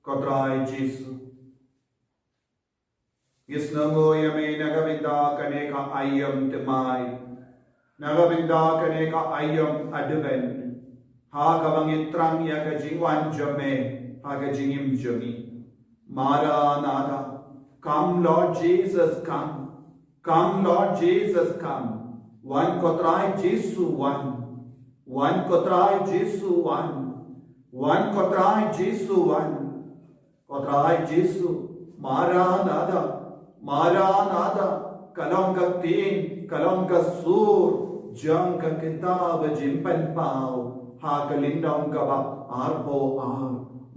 Kotrai Jesu. Gisnango yame nagavinda kaneka ayam temai. Nagavinda kaneka ayam adven. Hagavangitram yakajingwan jame. Hagajingim jami. Maranatha. Come Lord Jesus, come. Come Lord Jesus, come. One Kotrai Jesu, one. Wan kotrai Jesu wan kotrai Jesu kotrai Jesu Maranatha kalong ka tin kalong ka sur jang ka kitab jimpan pau ha kalindong ka ba arbo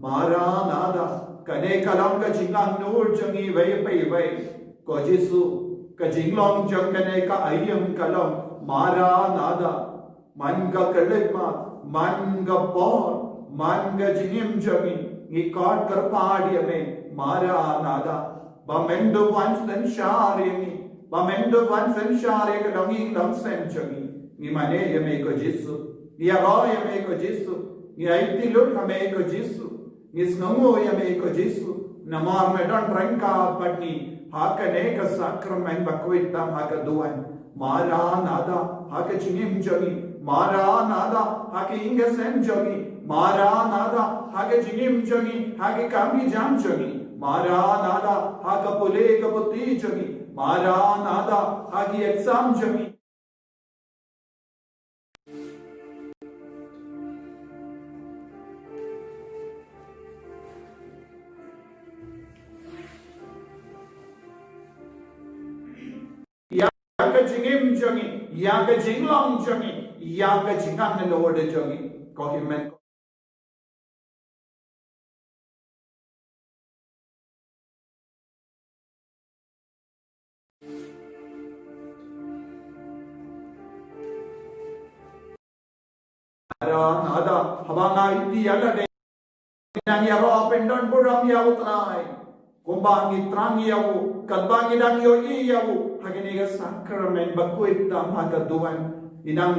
Maranatha kane kalong ka jinglang nur jangi vai ko Jesu ka jinglong jang kane ka ayam kalong Maranatha man ka kalima man ka por man ka jingim jangi ngi kod kar paadi ame Maranatha bamendo once then sharing bamendo once then sharing longi long century ngi mane yame ko Jesu ya ro yame ko Jesu ngi aiti lut hame ko Jesu ngi snongo yame ko Jesu namar me don ranka patni hakane ka sacrament bakwita haka duan Maranatha haka chingim jagi Maranatha haka inga sen jagi Maranatha haka chingim jagi haka kambi jam jagi Maranatha haka pule ka puti jagi Maranatha haka exam jagi Yaga jingim jangi, yaga jinglong jangi, yaga jingang na Lord jangi. Ko himen ko. Maranatha habanga iti alade nang yaro pendon buram ya utrai kumbangi trang yawu kalbangi dang yo iyawu haginiga sacrament bakuit tam hagaduan inang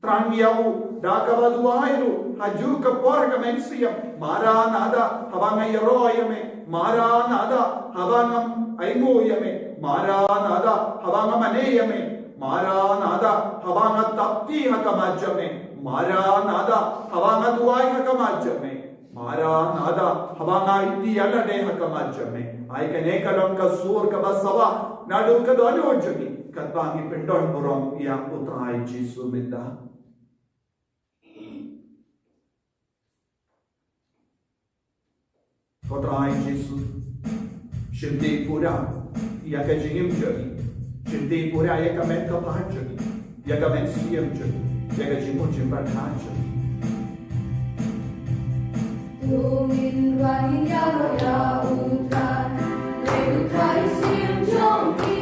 trang yawu dakabaduairu haju kapor kamensiam Maranatha habanga yaro ayame Maranatha habangam aimu yame Maranatha habanga mane yame Maranatha habanga tapti hakamajame Maranatha habanga duai hakamajame Maranatha habanga iti alade hakamajame ai kane kalong ka sur ka basawa nadu ka dono jagi katbangi pendon burom ya utrai Jesu minda utrai Jesu shimti pura ya ka jingim jagi shimti pura ya ka men ka pah jagi ya ka men siyam jagi ya ka jimu jimbar khan jagi Tungin wangin yaro ya utran, utrai sim jongki.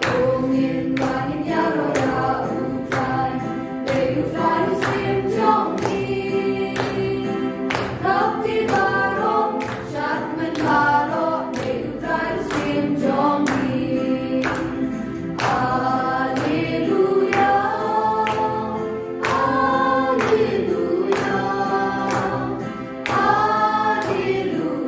Tungin wangin yaro ya utran, utrai sim jongki. Kapti baro, shatman baro, utrai sim jongki. Alleluia, Alleluia. Alleluia.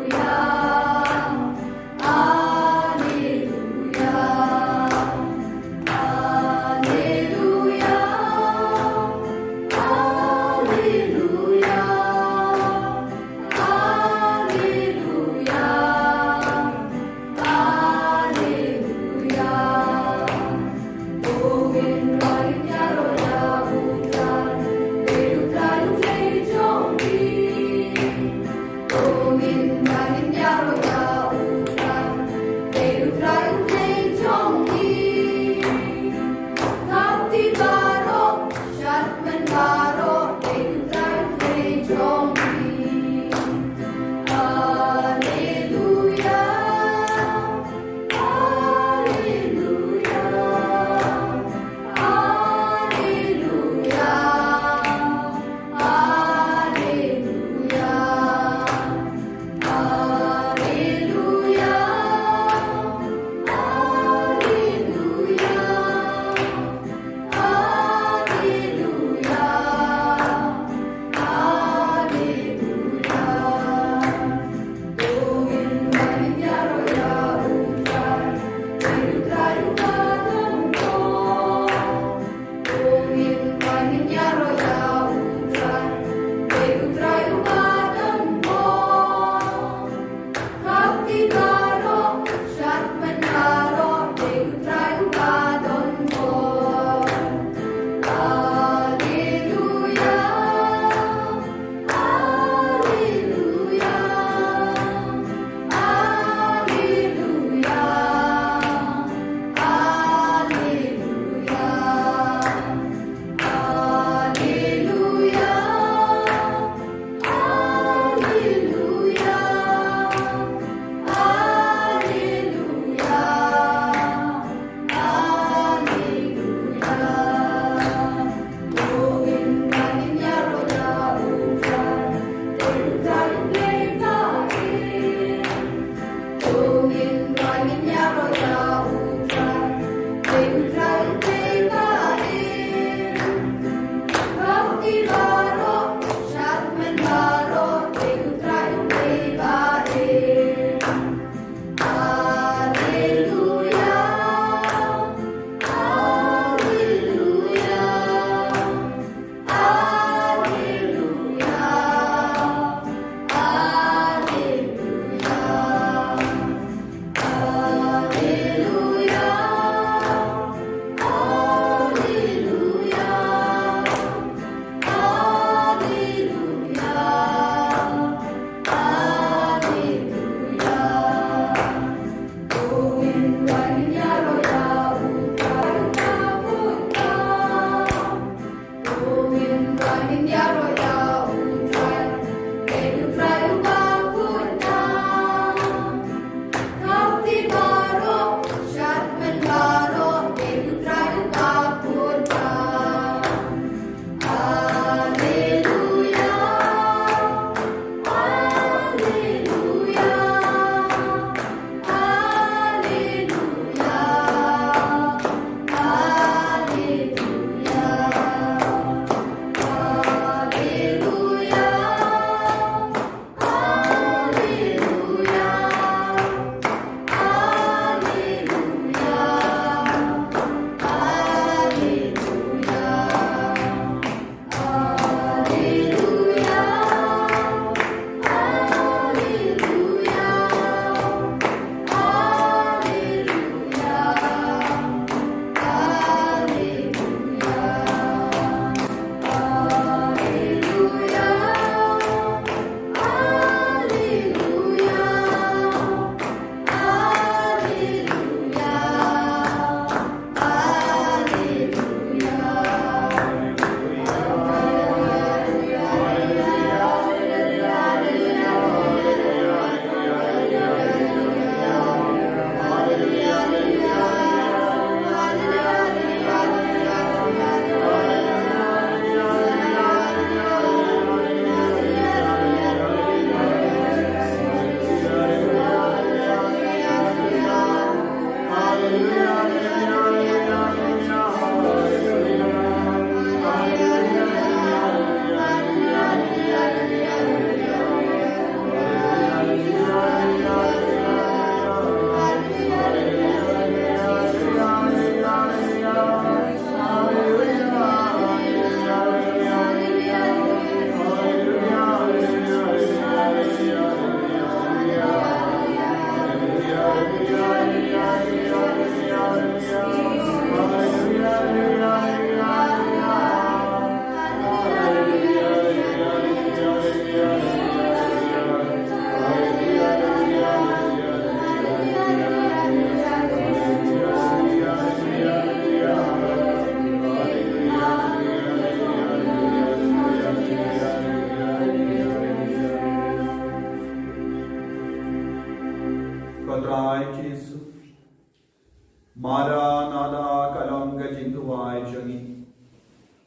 Maranatha kalonga jintuai jangi.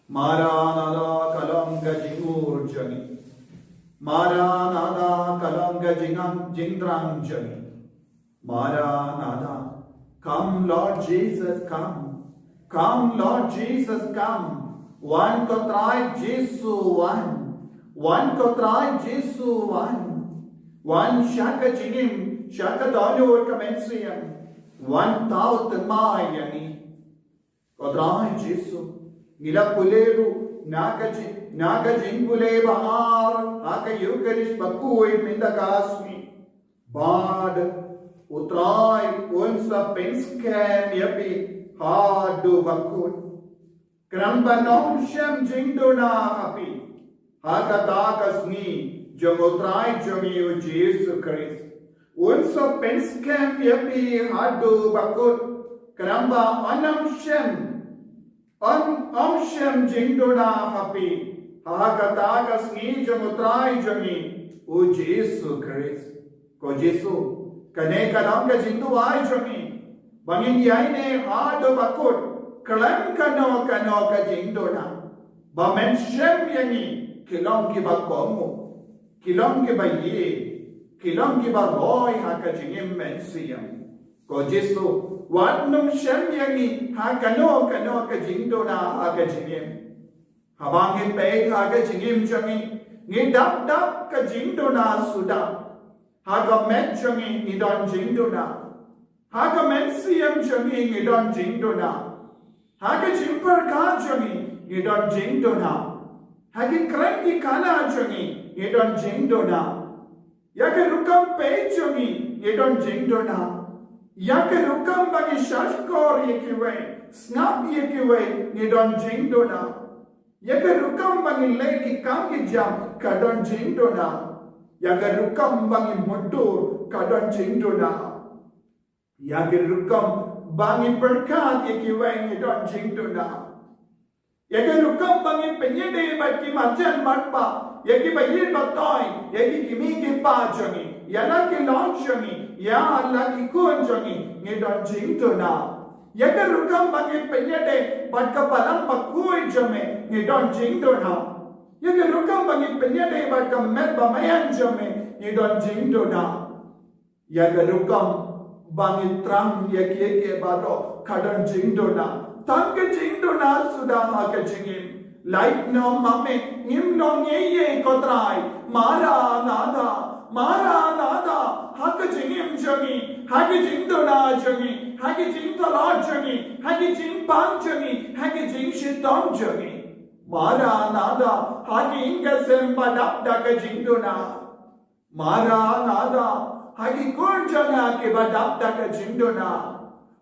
Maranatha kalonga jingur jangi. Maranatha kalonga jindrang jangi. Maranatha. Come Lord Jesus, come. Come Lord Jesus, come. One kotrai Jesu one. One kotrai Jesu one. One shaka jingim, shaka dolio kamensiam. One thousand mayani. Kodrai Jesu. Nila puleru, naga jingule bahar, aka Eucharist bakuid mindagasmi. Bad. Utrai unsa penskam yapi hadu bakun. Kramba nom shem jingdona hapi. Hagatakas jong utrai jomi Jesu Christ. Unsa penskam yapi hadu bakun. Kramba anam shem jingdona hapi. Hagatakas jong utrai jomi Jesu Christ. Ko Jesu. Kane kalanga jindu ay jami. Bangin yaine hado bakut. Kalam kano ka jindu na. Bamen shem yangi. Kilong ki ba komu. Kilong ki ba ye. Kilong ki ba roy haka jingim mensiyam. Ko Jesu. Watnum shem yangi. Ha kano ka jindu na haka jingim. Habangin peg haka jingim jami. Ni dap ka jindu na suda. Haga men jangi idon jingdona. Haga men siyam jangi idon jingdona. Haga jimpar ka jangi idon jingdona. Haga krangi kana jangi idon jingdona. Yaga rukam pe jangi idon jingdona. Yaga rukam bagi shashkor yekiwe, snap yekiwe idon jingdona. Yaga rukam bagi leki kangi jam kadon jingdona. Yaga rukam bangi mundur kadon jingdona. Yaga rukam bangi berkat yekiweng idon jingdona. Yaga rukam bangi penyede bagi marjan matpa. Yaki bayir batoy. Yaki kimi kipa jangi. Yana ki launch jangi. Ya Allah ki kun jangi. Idon jingdona. Yaga rukam bangi penyede batka palang bakui jame. Idon jingdona. Yaga rukam bangi penyede batka met bamayan jame. Idon jingdona. Yaga rukam bangi trang yaki baro kadon jingdona. Tangka jingdona sudah haka jingim. Light no mame nim no ye kotrai. Maranatha. Maranatha. Haka jingim jangi. Haka jingdona jangi. Haka jingtala jangi. Haka jingpang jangi. Haka jingshitam jangi. Maranatha, hagi inga semba dapdaka jingdona. Maranatha, hagi kurjanga kiba dapdaka jingdona.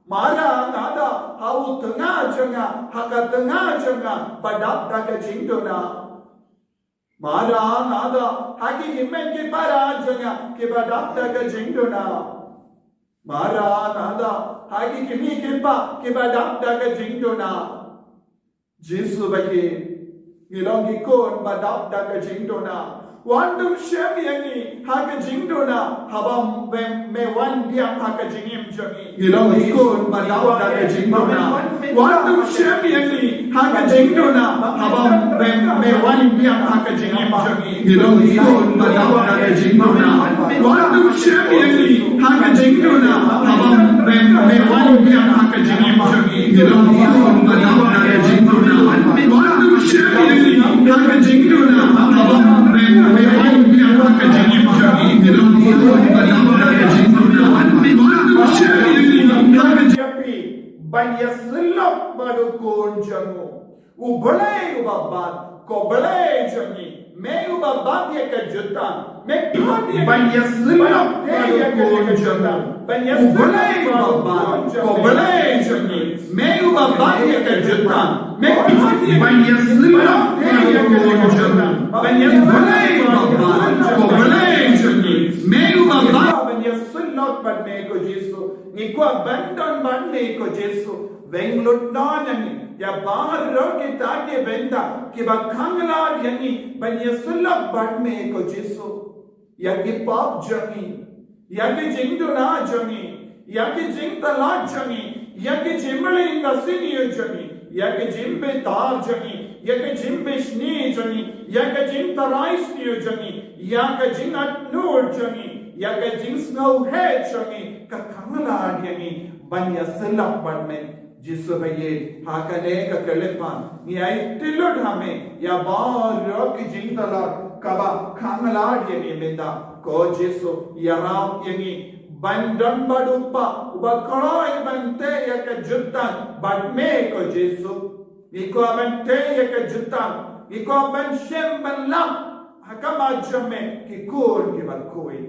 Maranatha, hau tengah janga, haga tengah janga, badapdaka jingdona. Maranatha, hagi himen kibara janga, kiba dapdaka jingdona. Maranatha, hagi kimi kiba dapdaka jingdona. Jesu bagi Ngilongi kon badap daga jingdona. Wandum shem yangi haga jingdona. Habam me wan biam haga jingim jangi. Ngilongi kon badap daga jingdona. Wandum shem yangi haga jingdona. Habam me wan biam haga jingim jangi. Ngilongi kon badap daga jingdona. Wandum shem yangi haga jingdona. Habam me wan biam haga jingim jangi. Ngilongi kon badap daga jingdona. Wandum shem yangi haga jingdona. Habam me wan biam haga jingim jangi. Ngilongi kon badap daga jingdona. Wandum shem yangi haga japi banya selok badu kon jangu. Ubale ubabat ko bale jangi. Me ubabat ye ka jutan. Me thodi banya selok badu kon jangu. Banya ubale ubabat ko bale jangi. Me ubabat ye ka jutan. Me thodi banya selok badu kon jangu. Banya ubale ubabat ko bale jangi. Me ubabat banya selok badne ko Jesu. Niku abandon badne ko Jesu. Venglut nonani ya bahar roke tage benda ki bakhangla yani banya sulab badme ko Jesu. Yaki pap jangi, yaki jingdona jangi, yaki jingtala jangi, Yake jimle inga senior jani, yake jimbe tar jani, yake jimbe shni jani, yake jim tarais niyo jani, yake jing at nur jani, yake jing snow head jani, kakangala jani, banya selap badme, जिससे ये हाकने का कलेपान नियाय तिलुड हमें या बार की जिंदला कबा खांगलाड ये निमित्ता को जिसो यराम ये बंदन बडुप्पा बकराई बनते या के जुत्तान बडमे को जिसो इको बनते या के जुत्तान इको बन शेम बनलाम हकम आजमे की कोर की बकोई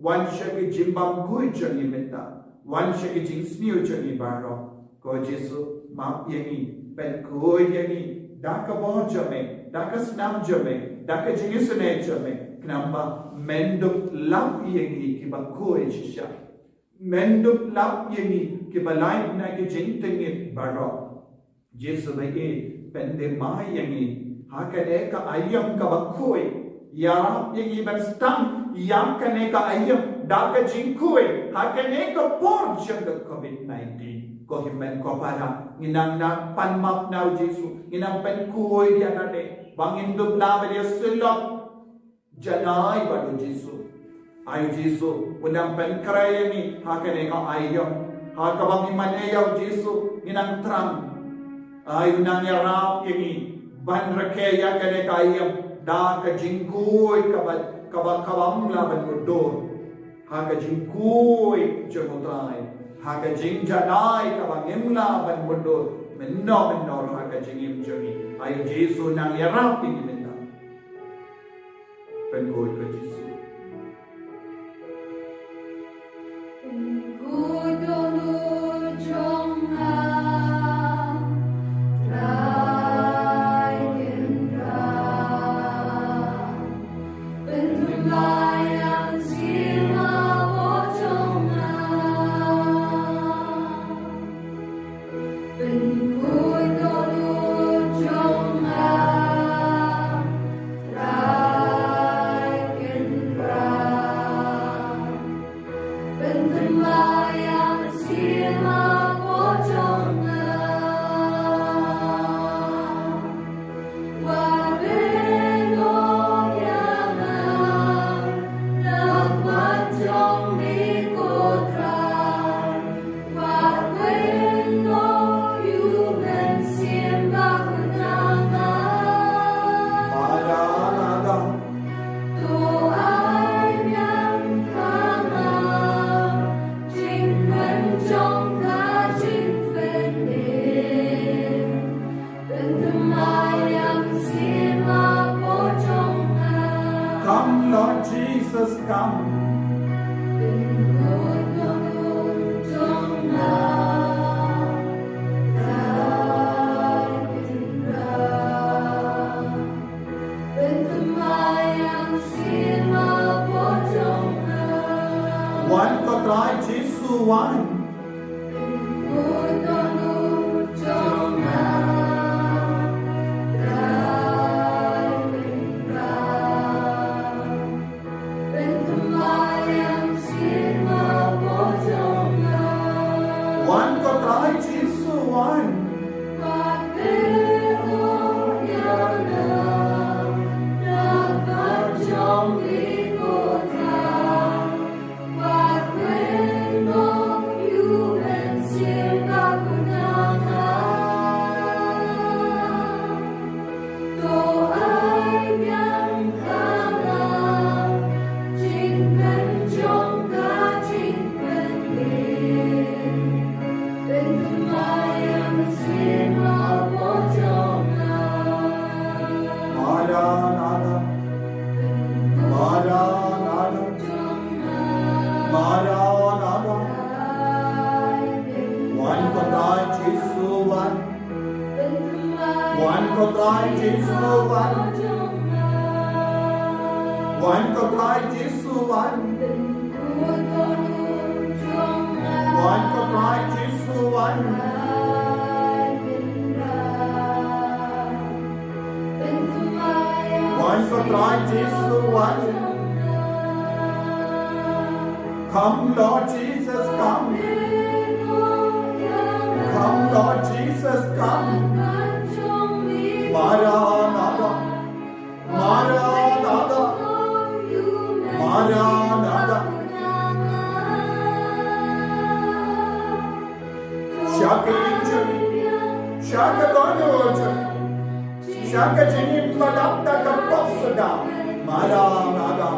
वंश की जिम्बाम गुई जनी मित्ता वंश की जिंस्नियो जनी बारो को जिसो माप यही पेन कोई यही डाका बहुत जमे डाका स्नाम जमे डाका जिंगिसने जमे knamba menduk lap yegi ki ba koe shisha menduk lap yegi ki ba life na ki jingtingi baro jesu na ye pende ma yegi hakane ka ayam ka ba koe ya yegi ban stam yam kane ka ayam daka jingkoe hakane ka por jang covid-19 ko himen ko para nginang na panmap na jesu nginang pen koe dia na de bangin dup la dia selok janai badu Jesu ayu Jesu unang penkrayami hakane ka ayam hakabang imaneyaw Jesu inang trang ayu nang yarap ini ban rakeya kane ka ayam da ka jingkoy kabang laban udor haka jingkoy jamutay haka jingjanai kabang imlaban udor menno haka jingim jami ayu Jesu nang yarap ini Pengoy ka Jesu. Kudolu jonga trai kendra pentumayang sima bojonga Kudolu jonga Come, Lord Jesus, come. One ko try Jesu one. One ko try Jesu one. One ko try Jesu one. One ko try Jesu one. One ko try Jesu one. One ko try Jesu one. Come, Lord Jesus, come. Come, Lord Jesus, come. Maranatha, Maranatha, Maranatha. Shaka injury, Shaka Donoja, Shaka Jinim Padapta Kapopsada, Maranatha.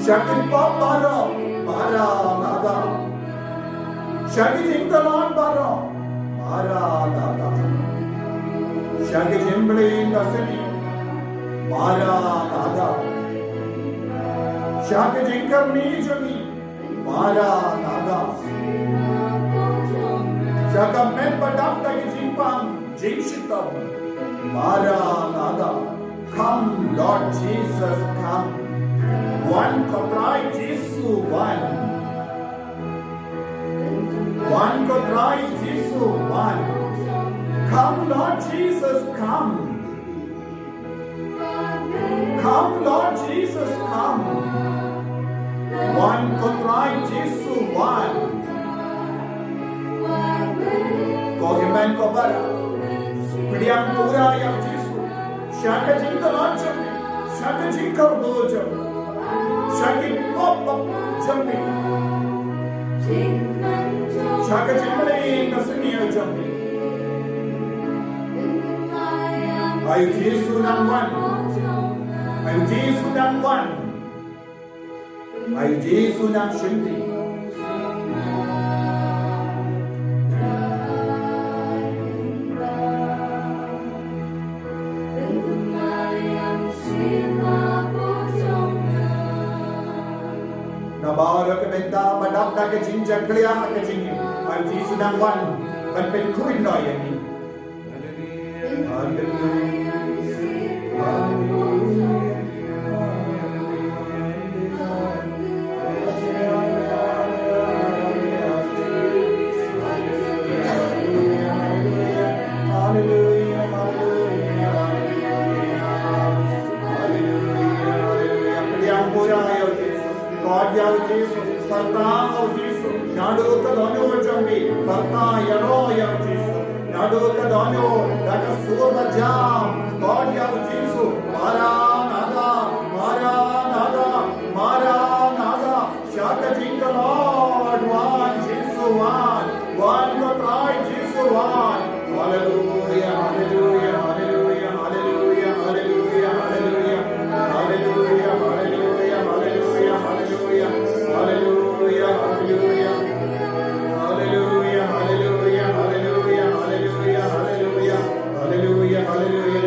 Shaka Paparo, Maranatha. Shaka Jinkalan Baro, Maranatha. Shaka Jimbli in the city, Maranatha. Shaka Jinkar Nijami, Maranatha. Shaka Men Padapta Jimpam, Jinshitam, Maranatha. Come, Lord Jesus, come. One Kotrai Jesu, one. One Kotrai Jesu, one. Come, Lord Jesus, come. Come, Lord Jesus, come. One Kotrai Jesu, one. Kogiman Kobara. Pidiyam Puraya Jesu. Shaka Jinkalancham. Shaka Jinkardojam. Shaka Pop Jumping. Shaka Jimbali Nasaniya Jumping. Ayu Jesu nang one. Ayu Jesu nang one. Ayu Jesu nang Shinti. Nabarak Benta Badapta Kajinja Kriya Kajini. Ayu Jesu nang one. But Ben Kuin Noyani. God, you Jesus, Maranatha, Maranatha, Maranatha, Shaka Jinka Lord, one, Jesus, one, Kotrai, Jesus, one. Hallelujah, hallelujah, hallelujah, hallelujah, hallelujah, hallelujah, hallelujah, hallelujah, hallelujah, hallelujah, hallelujah, hallelujah. Hallelujah, hallelujah, hallelujah, hallelujah, hallelujah, hallelujah, hallelujah.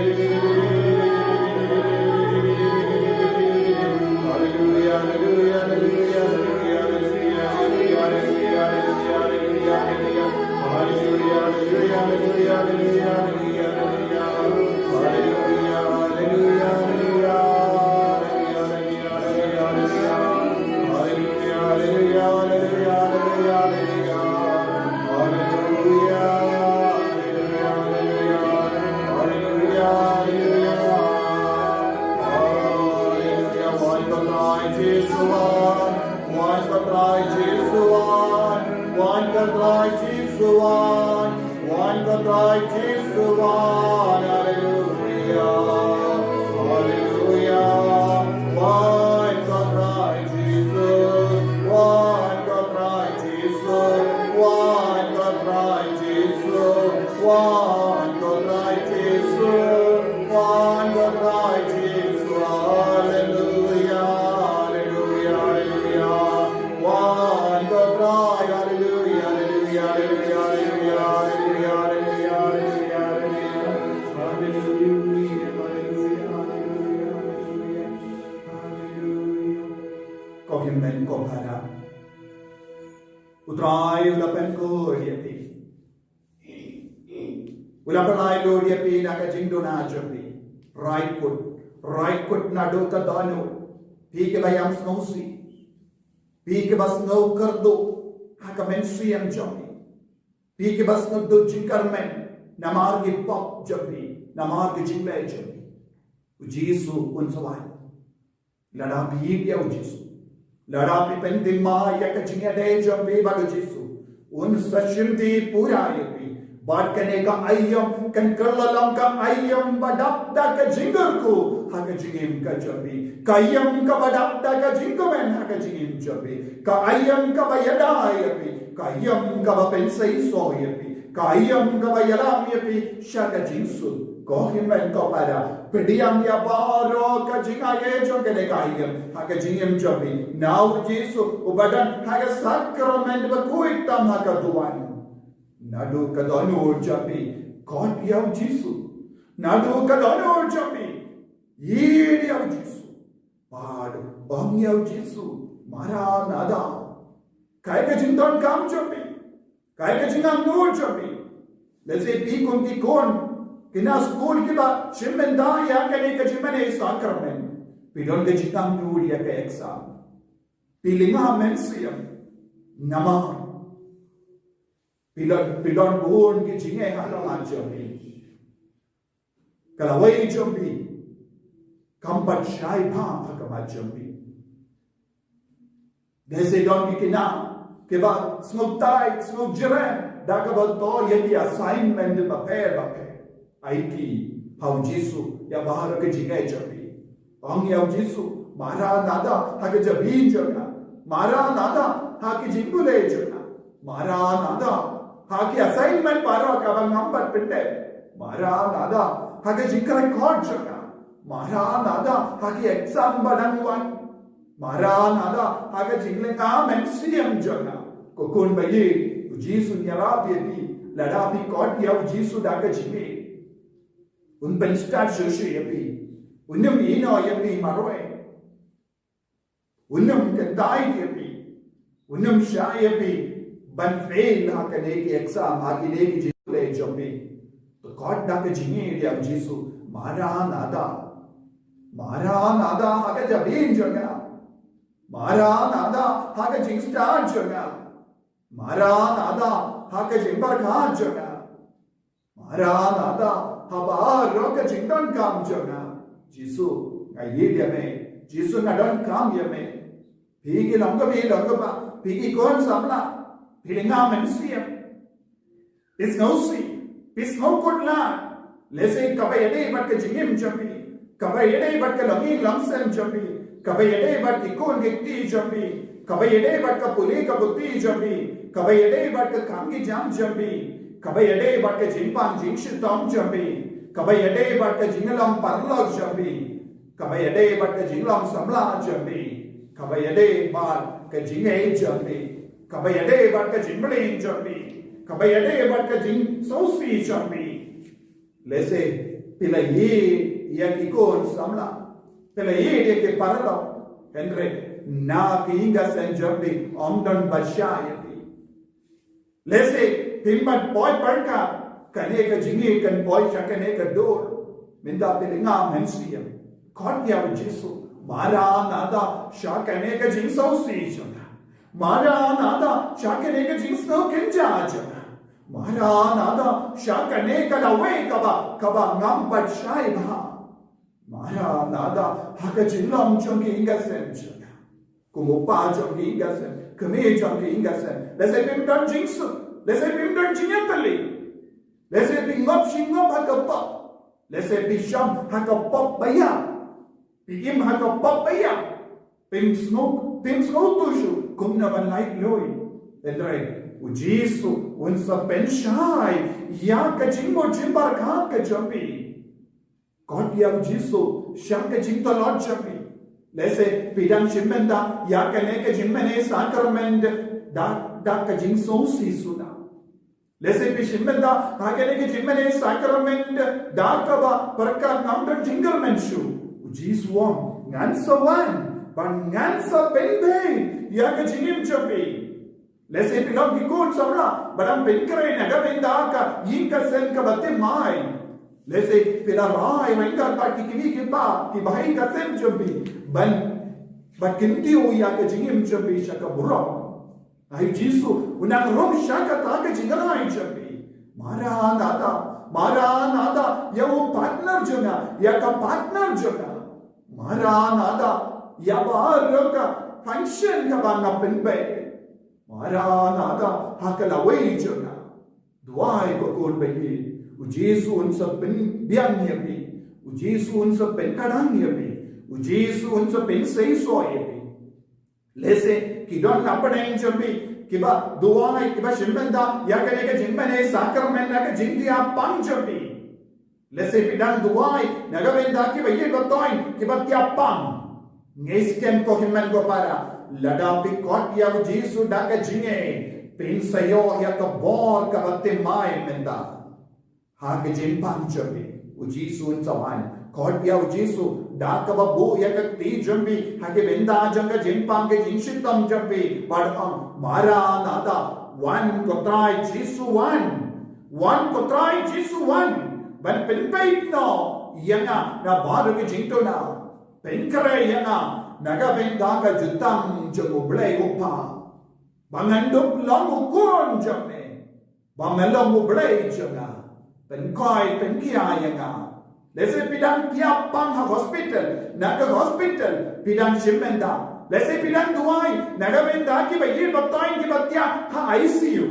Utrai ulapan ko diapi. Ulapanai lo diapi nakajingdo na japi. Right foot na do ka dano. Pike bayam snowsi. Pike bas no kardo. Haka mensi ang japi. Pike bas no do jinkarmen. Namargi pop japi. Namargi jingle japi. Ujisu unsawai. Lada biya ujisu. Lada pi pending ma ya kajinga de jambi balu jisu. un sashimdi purayapi bat kaneka ayam kan kerlalam ka ayam badapda ka jingerku haka jingim ka jabi kayam ka badapda ka jingomen haka jingim jabi ka ayam ka bayadayapi kayam ka bapensai soyapi kayam ka bayalam shaka jingsu kohimen ka para pediyam ya baro ka jingaye jogene kayam haka jingim jabi now Jesus ubadan haka sacrament ba kuitam haka duwan nadu kadonu jabi God yaw Jesus nadu kadonu jabi yiri yaw Jesus pad bang yaw Jesus mara nada kai ka jingdon kam jabi kai ka jingam nur jabi let's say pi kon ki kon kina school ki ba shimenda ya kane ka jimane sacrament pidon ke jingam nur ya ka exam pilinga mensiam nama Pidon buon ki jinge halong jambi. Kalaway jambi. Kampat shay pa hakamat jambi. Dese don ki kina. Keba smog tay, smog jiren. Dakabal to yeti assignment bape. Aiki hau Jesu ya bahar ke jinge jambi. Ang yaw Jesu mara nada hake jabin jona. Mara nada hake jingule jona. Mara nada haki assignment paro kabang number pinde mara nada haki jikka record jaga mara nada haki exam badangwan mara nada haki jingle ka mensiam jaga kokon bayi Jesu nyara pieti lada pi god ya Jesu daga jime un penstar shushu yapi unum ino yapi maroe unum kedai yapi unum sha yapi ban fail hakane ki exam hakine ki jile jambi to god da ke jinge dia Jesu mara nada haka jabin jaga mara nada haka jing start jaga mara nada haka jimbar khan jaga mara nada haba roka jingdon kam jaga Jesu ngai dia me Jesu ngadon kam ya me phigi longga ba phigi kon samla Pilinga mensiam. Is no see. Is no good land. Lese kabayade bat ke jingim jambi. Kabayade bat ke langi lamsam jambi. Kabayade bat ke kon gekti jambi. Kabayade bat ka puli ka butti jambi. Kabayade bat ke kangi jam jambi. Kabayade bat ke jingpan jingshitam jambi. Kabayade bat ke jingalam parlog jambi. Kabayade bat ke jinglam samla jambi. Kabayade bat ke jingay jambi. Kabayade bat ka jingbale jambi kabayade bat ka jing sosi jambi lese pila ye ya ki kon samla pila ye de ke paraloendre na kinga sen jambi omdon bashayati lese timbat boy parka kane ka jingi kan boy chakane ka dor minda pilinga mensiam god ya Jesu mara nada shakane ka jing sosi jambi Mara nada shakane ka jing snow kinja jaga. Mara nada shakane ka lawe kaba ngam bat shai ba. Mara nada haka jinglam chungi inga sen jaga. Kumupa chungi inga sen, kame chungi inga sen. Lese pimdan jingsu, lese pimdan jingatali. Lese pingop shingop haka pop. Lese pisham haka pop baya. Pigim haka pop baya. Pim snow tushu. Kumna ban light loy. Endrai Jesu unsa penshai ya ka jingmo jimbar kha ka jambi. God ya Jesu sham ka jing to Lord jambi. Lese pidang chimmenda ya ka ne ka jimmene sacrament da ka jing so si suna. Lese pi chimmenda ha ka ne ka jimmene sacrament da ka ba parka namdan jingerment shu. Jesu wam ngan so wan ban ngan so ben ya ka jingim jambi lese pilong ki kun samla badam penkre naga benda ka yin ka sen ka batte mai lese pila rai wenga ka tikini ki ba ki bahai ka sen jambi ban kinti o ya ka jingim jambi shaka burra ai Jesu unang rom shaka ta ka jingara ai jambi mara nada ya wo partner jona ya ka partner jona mara nada ya bahar ka function ka banga penpe Maranatha hakala wajona. Duai ko kon bayi. Ujesu unsa pen biang yabi. Ujesu unsa pen kadang yabi. Ujesu unsa pen seiso yabi. Lese kidon napadeng jambi. Kiba duai kiba shimbenda yakane ke jimbane sacramenta ke jindia pang jambi. Lese pidang duai nagabenda kiba ye batoin kiba tia pang. Ngeskem ko himmen ko para. Ladapi kot ya Jesu daga jinge pin sayo ya ka bor ka batte mai menda ha ke jin panchabi u Jesu unsawan kot ya Jesu da ka babu ya ka ti jambi ha ke benda janga jin pang ke jin shitam jambi but mara nada one kotrai Jesu one kotrai Jesu one ban pen pait no yanga na baru ke jin to na pen kare yanga naga benda ka jutang jago blai gopa bangandop long ukon jame bangalong blai jaga pen koi pen kia yanga lese pidang tiap pang ha hospital naga hospital pidang shimenda lese pidang duai naga benda ki bayi batain ki batya ha ICU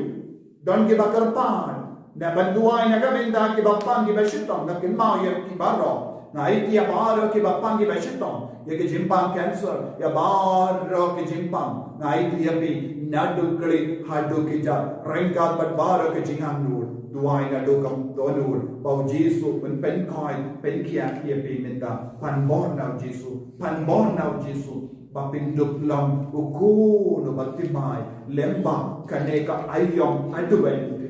don ki bakarpan na banduai naga benda ki bapang ki bashitong na kinmao ya ki baro na itia baro ki bapang ki bashitong ya ke jimpang cancer ya baro ke jimpang na itia bi nadu kali hadu ki ja rengkat bat baro ke jingang nur duai na do kam do nur bau Jesu pen koi pen kia kia bi menta pan bon na Jesu bapin dup long uku no batimai lemba kaneka ayom aduwen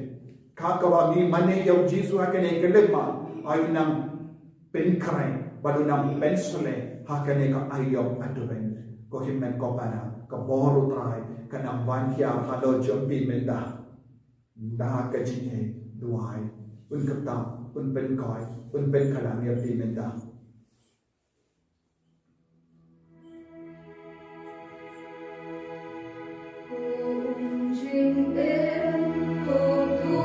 kakawa mi mane ya Jesu hakane kelema ayunang pen krai badunam pensule hakane ka ayom aduben ko himmen ko para ka boru trai kanang wanhia halo jambi menda da ka jinge duai un kapta un pen koi un pen khalang ya bi menda Jing en ko tu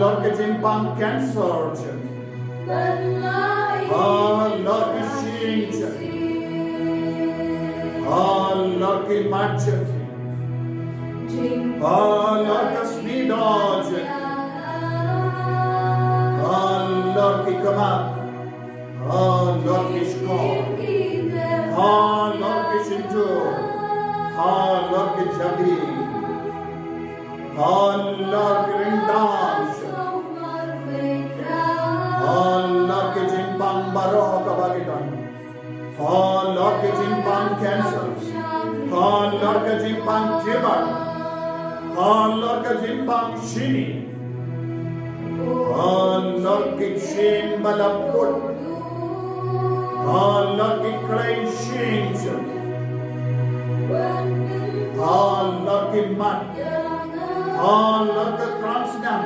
Lord ke jimpang cancer Lord ke shin Lord ke match Lord ke snidaj Lord ke kamat Lord ke skor Lord ke shintu Lord ke jabi Lord ke rindans Lord ke jimpang baroh kabagitan Lord ke jimpang cancer Lord ke jimpang jibat Lord ke jimpang shini Lord ke shin balaput Lord ke klein shin Lord ke mat Lord ke transnam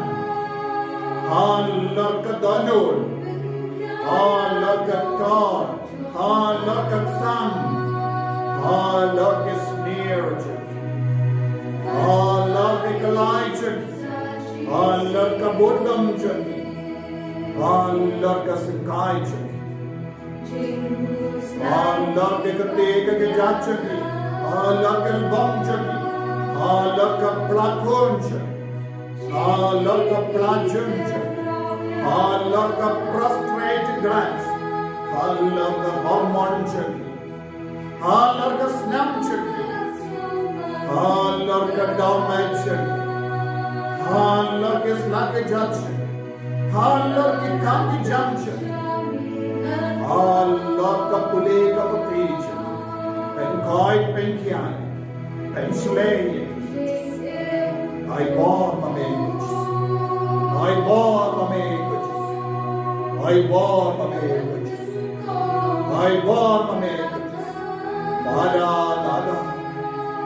Lord ke donul Lord ke ton Lord ke sam Lord ke sneer Lord ke Elijah Lord ke bodam chungi. Allah ka sikai chungi. Allah ke ketega ke jachungi. Allah ka bam chungi. Allah ka plakon chungi. Allah ka plachun chungi. Allah ka prostrate glance. Allah ka hormone chungi. Allah ka snap chungi. Allah ka downlight chungi. Allah ke slake judge. Allah ke kaki junction. Allah ka pule ka preach. Pen koi pen kiai. Pen slay. I bore my language. I bore my language. I bore my language. I bore my language. Bada dada.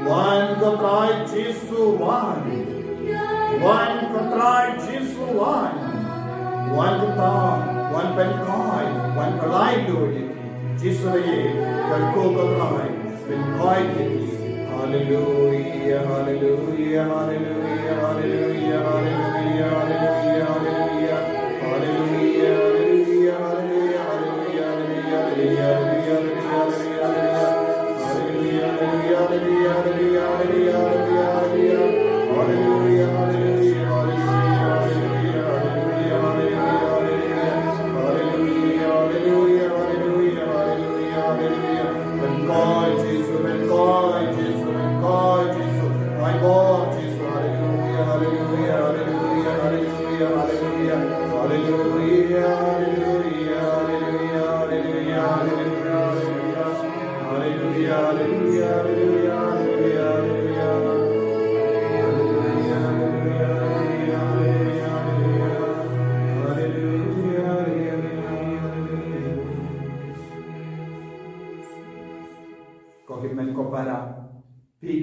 One ka try Jesus one. One ka try Jesus one. One ka one pen koi. One ka lie do it. Jesus ye. Kan ko ka try. Pen koi kiti. Hallelujah, hallelujah, hallelujah, hallelujah, hallelujah, hallelujah, hallelujah, hallelujah, hallelujah,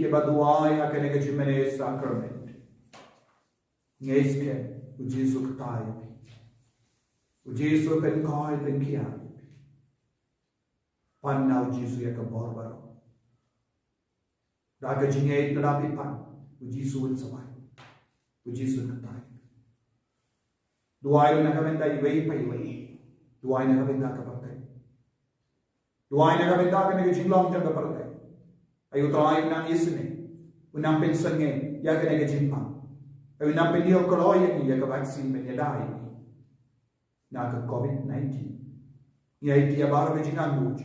Baduai akan ke jimene sacrament. Ngeske u Jesu ktai. U Jesu pen kai pen kia. Panna u Jesu ya ke borbaro. Daga jinge terapi pan. U Jesu un samai. U Jesu ktai. Duai na kamenda iwei pa iwei. Duai na kamenda ka partai. Duai na kamenda ka ne jinglong jang ka partai. Ayo try nang isne unang pensange ya ka nega jimpang ayo nang penio koloy ni ya ka vaccine men ya dai na ka COVID-19 ya iti ya baro ke jingan buj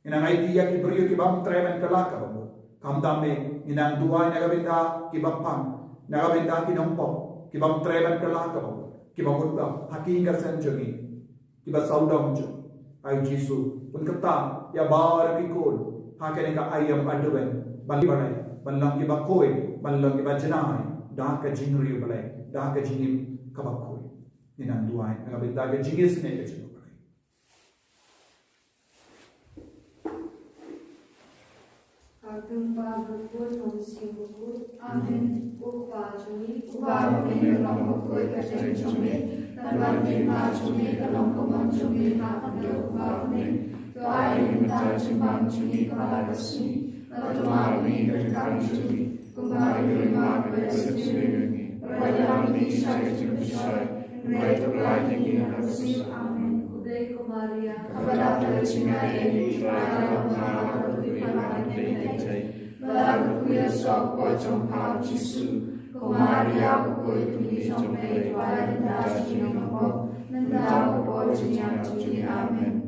inang iti ya ki brio ki bam tremen kala ka babo kam dame inang duai na ka benda ki bapang na ka benda ki nompo ki bam tremen kala ka babo ki bam utba haki ka sanjoni ki ba saudam jo ayo Jesu un kata ya bar ki kol hakene ka ayam aduwen bali balai banlang ki bakoi banlang ki bajanai dah ka jingri balai dah ka jingim ka bakoi ninan duai nga benda ka jingis ne ka jingri balai Atum pa bukul nomsi bukul amen upa jumi upa jumi long bukul ka jumi tanwan din ma jumi long komon jumi ma ando upa jumi Tuai minta cimbang cumi kepala kesini, lalu mari berkali cumi, kembali lima belas cumi, perjalanan ini saya cumi saya, mereka berlari di atas amin. Udai Maria, kepada tercina ini kerana mengalah beriman dan baru kuya sok pocong hal Yesus, Maria buku itu sampai pada dasar nomor, mendapat pocongnya cumi amin.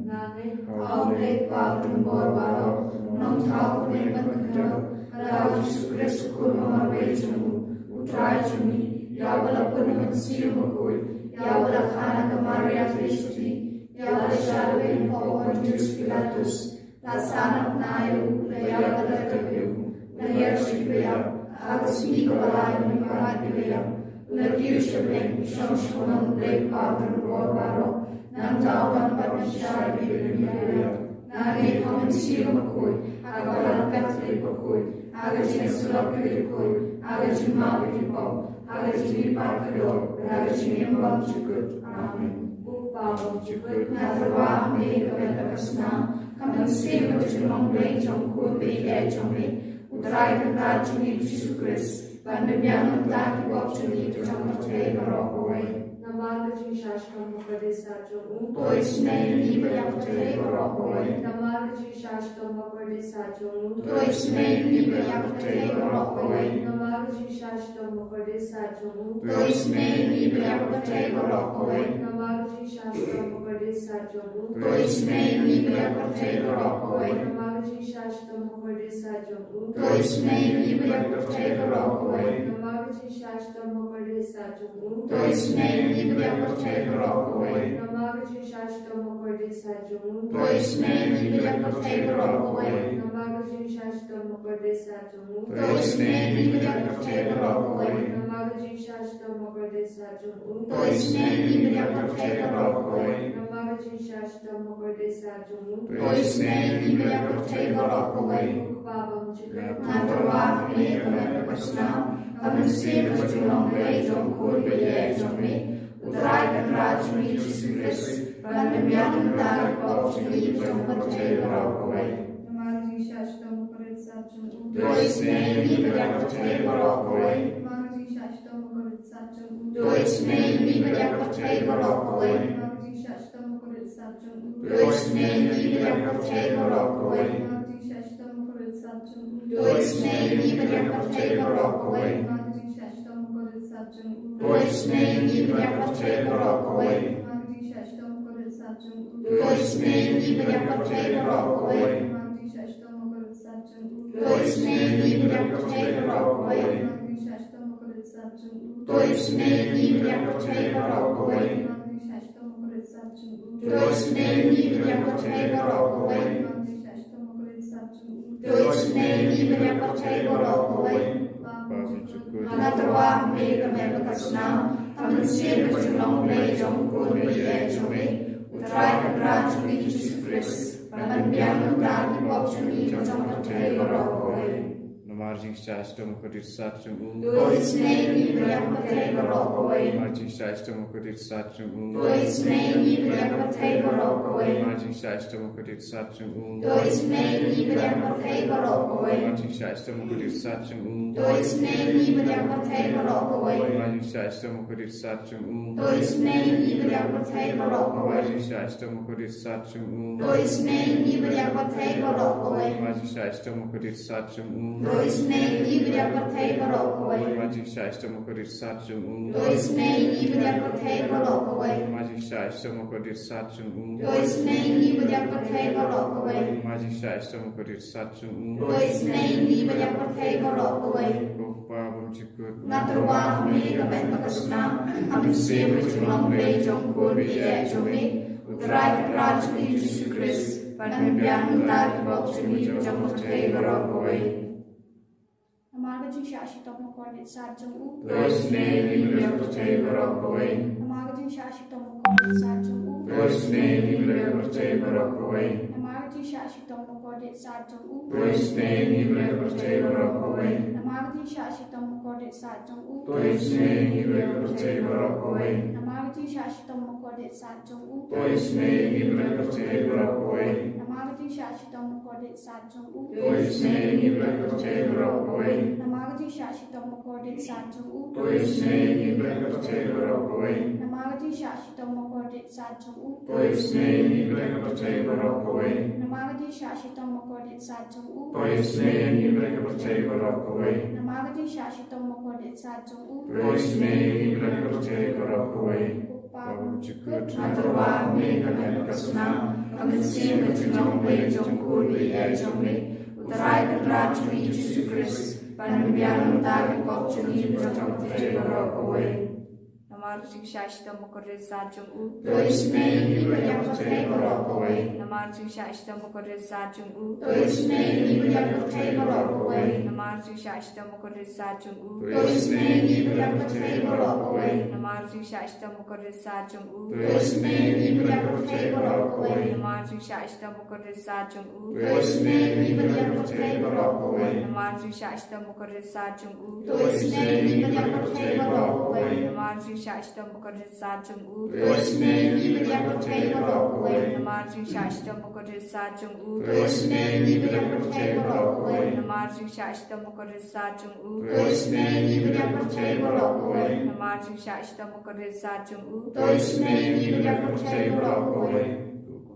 Aure patung borbaro non tau ne bakro rau Yesus Kristus ko nomor jemu utrai jumi ya wala pun siu koi ya wala khana ka Maria Kristi ya wala sharwe ko Pontius Pilatus tasana nayo ya wala tayo na yershi ya agsi ko wala ni marati ya la kiusha ben shonshon le patung borbaro Nang tawagan patisya ibigay nagi komisyo makoy agalan katli makoy agajin sulapili koy agajin mabiti po agajin ipakado agajin imbang chukut amen upawang chukut natawa may kapelakas na kamang siyo chumang bay chong kubi e chong me utray kata chuni Jesus Christ Panabyananta Bokshani Jamateva Rockaway. Namargaji Shashtam Mokadesachum. Toisne Libra Rockaway. Namargaji Shashtam Mokadesachum. Toisne Libra Rockaway. Namargaji Shashtam Mokadesachum. Toisne Libra Rockaway. Namargaji Shashtam Mokadesachum. Toisne Libra Rockaway. Namargaji Shashtam Mokadesachum. Toisne Libra Rockaway. Namargaji Shashtam Mokadesachum. Toisne Libra Rockaway. Namargaji Shashtam Mokadesachum. Toisne Libra Rockaway. Namargaji Shashtam Mokadesachum. Toisne Libra Rockaway. Namargaji Shashtam Mokadesachum. Toisne Libra Rockaway. Namargaji Shashtam Mokadesachum. Toisne Libra Rockaway. Babam Chikar Natarwa Mekam Pasnam Amansim Chulong Lejong Kurbe Jomni Uttarakhand Rajmi Jisukris Panamyan Dar Bokshani Jamateva Rockaway. Namargaji Shashtam Mokadesachum. Toisne Libra Rockaway. Namargaji Shashtam Mokadesachum. Toisne Libra Rockaway. Namargaji Shashtam Mokadesachum. Toisne Libra Rockaway. Toisne Libra Rockaway. Namargaji Shashtam Mokadesachum. Toisne Libra Rockaway. Namargaji Shashtam Mokadesachum. Toisne Libra Rockaway. Namargaji Shashtam Mokadesachum. Toisne Libra Rockaway. Namargaji Shashtam Mokadesachum. Toisne Libra Rockaway. Namargaji Shashtam Mokadesachum. Toisne Libra Rockaway. Namargaji Shashtam Mokadesachum. Toisne Libra Rockaway. Natarwa Mekam Pasnam Amansim Chulong Lejong Kurbe Jomni Uttarakhand Rajmi Jisukris Panabyananta Bokshani Jamateva Rockaway. Namargaji Shashtam Mokadesachum. Toisne Libra Rockaway. Namargaji Shashtam Mokadesachum. Toisne Libra Rockaway. Namargaji Shashtam Mokadesachum. Toisne Libra Rockaway. Namargaji Shashtam Mokadesachum. Toisne Libra Rockaway. Namargaji Shashtam Mokadesachum. Toisne Libra Rockaway. Namargaji Shashtam Mokadesachum. Toisne Libra Rockaway. Namargaji Shashtam Mokadesachum. Toisne Libra Rockaway. Namargaji Shashtam Mokadesachum. Toisne Libra Rockaway. Namargaji Shashtam Mokadesachum. Toisne Libra Rockaway. Namargaji Shashtam Mokadesachum. Toisne Libra Rockaway. Babam Chikar Natarwa Mekam Pasnam Amansim Chulong Lejong Kurbe Jomni Uttarakhand Rajmi Jisukris Panabyananta Bokshani Jamateva Rockaway. Namargaji Shashtam Mokadesachum. Toisne Libra Rockaway. Namargaji Shashtam Mokadesachum. Toisne Libra Rockaway. Namargaji Shashtam Mokadesachum. Toisne Libra Rockaway. Namargaji Shashtam Mokadesachum. Toisne Libra Rockaway. Namargaji Shashtam Mokadesachum. Toisne Libra Rockaway. Namargaji Shashtam Mokadesachum. Toisne Libra Rockaway. Namargaji Shashtam Mokadesachum. Toisne Libra Rockaway. Namargaji Shashtam Mokadesachum. Toisne Libra Rockaway. Namargaji Shashtam Mokadesachum. Toisne Libra Rockaway. Namargaji Shashtam Mokadesachum. Toisne Libra Rockaway. Babam Chikar Natarwa Mekam Pasnam Amansim Chulong Lejong Kurbe Jomni Uttarakhand Rajmi Jisukris Panabyananta Bokshani Jamateva Rockaway. Namargaji Shashtam Mokadesachum. Toisne Libra Rockaway. Namargaji Shashtam Mokadesachum. Toisne Libra Rockaway. Namargaji Shashtam Mokadesachum. Toisne Libra Rockaway. Namargaji Shashtam Mokadesachum. Toisne Libra Rockaway. Namargaji Shashtam Mokadesachum. Toisne Libra Rockaway. Namargaji Shashtam Mokadesachum. Toisne Libra Rockaway. Namargaji Shashtam Ishtam Bukarisa Jung U, Tuisne Nibria Potato Rockaway, Namarjing Shashtam Bukarisa Jung U, Tuisne Nibria Potato Rockaway, Namarjing Shashtam Bukarisa Jung U, Tuisne Nibria Potato Rockaway, Namarjing Shashtam Bukarisa Jung U, Tuisne Nibria Potato Rockaway,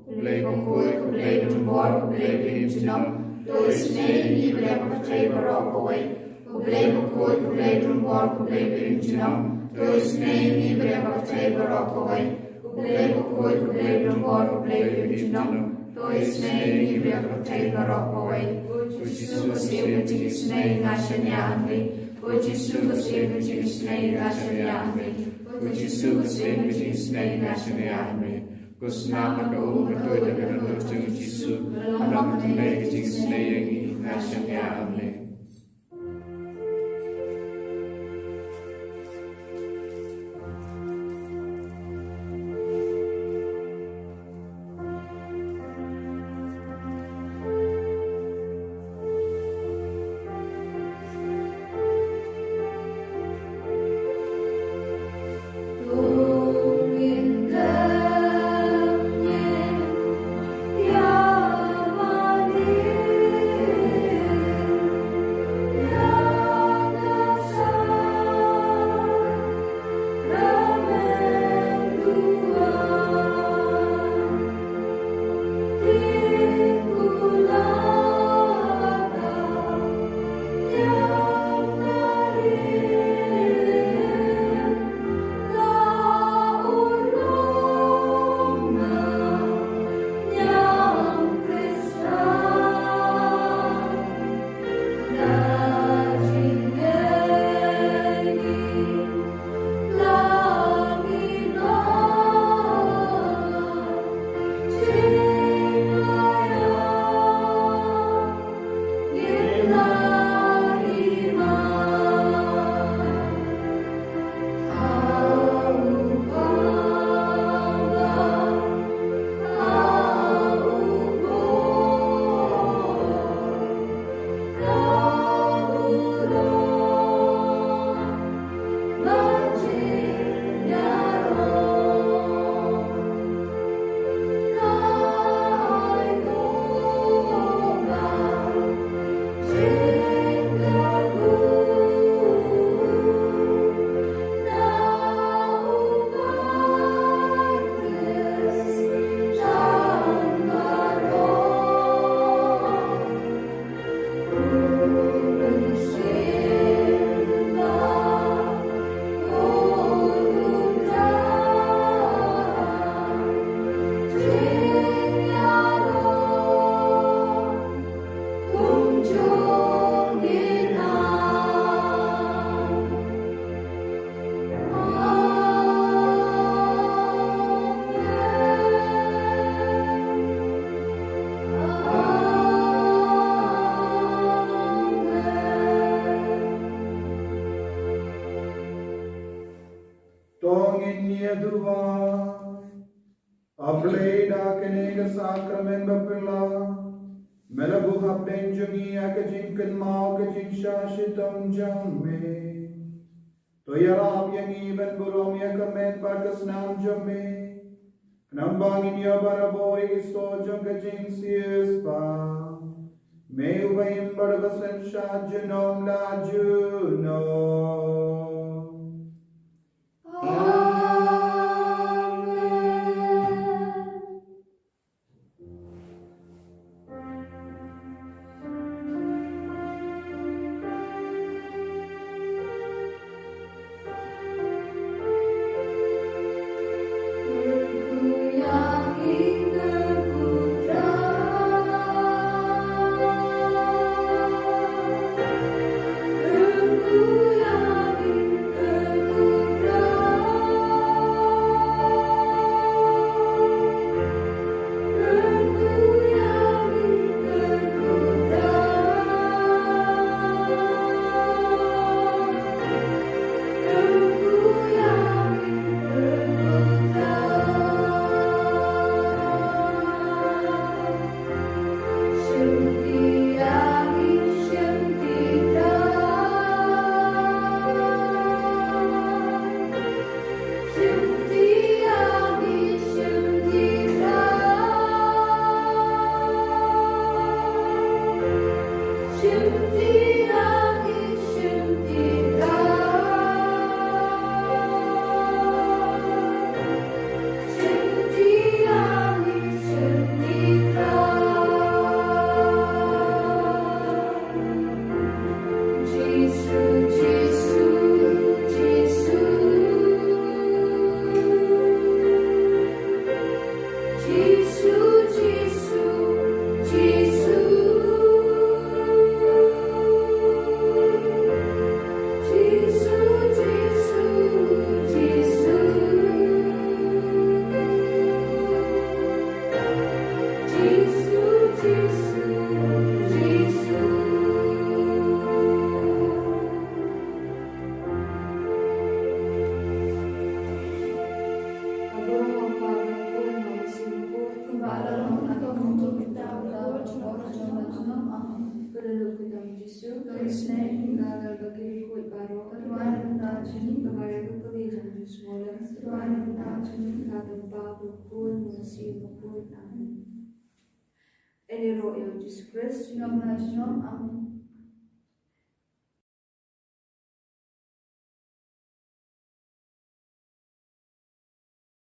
Kublai Kublai Tumbor, Kublai Binjunum, Tuisne Nibria Potato Rockaway, Kublai Kublai Tumbor, Kublai Binjunum, Tuisne Nibria Potato Rockaway, Kublai Kublai Tumbor, Kublai Binjunum, Tuisne Nibria Potato Rockaway, Ujisugasivajisne Nashanyamri, Ujisugasivajisne Nashanyamri, Ujisugasivajisne Nashanyamri, Kusnamaka Umatuda Ganatu Jisu, Alamatulajisne Nashanyamri. Sacrament bapila, melabuha benjungi akajinkan mau kajin shashitam jamme. Toyarab yang iban burom yakamet bagas nam jamme. Nambangin yabaraboy isto jang kajin siespa. Meu bayim barbasan shajunom la juno. Hallelujah. Krishna hingga berbagai ikut baru Tuhan mentajani kepada kebejan semula Tuhan mentajani tanpa pukul musim pukul amin. Ene roh yang Jesus Christ yang menajam amin.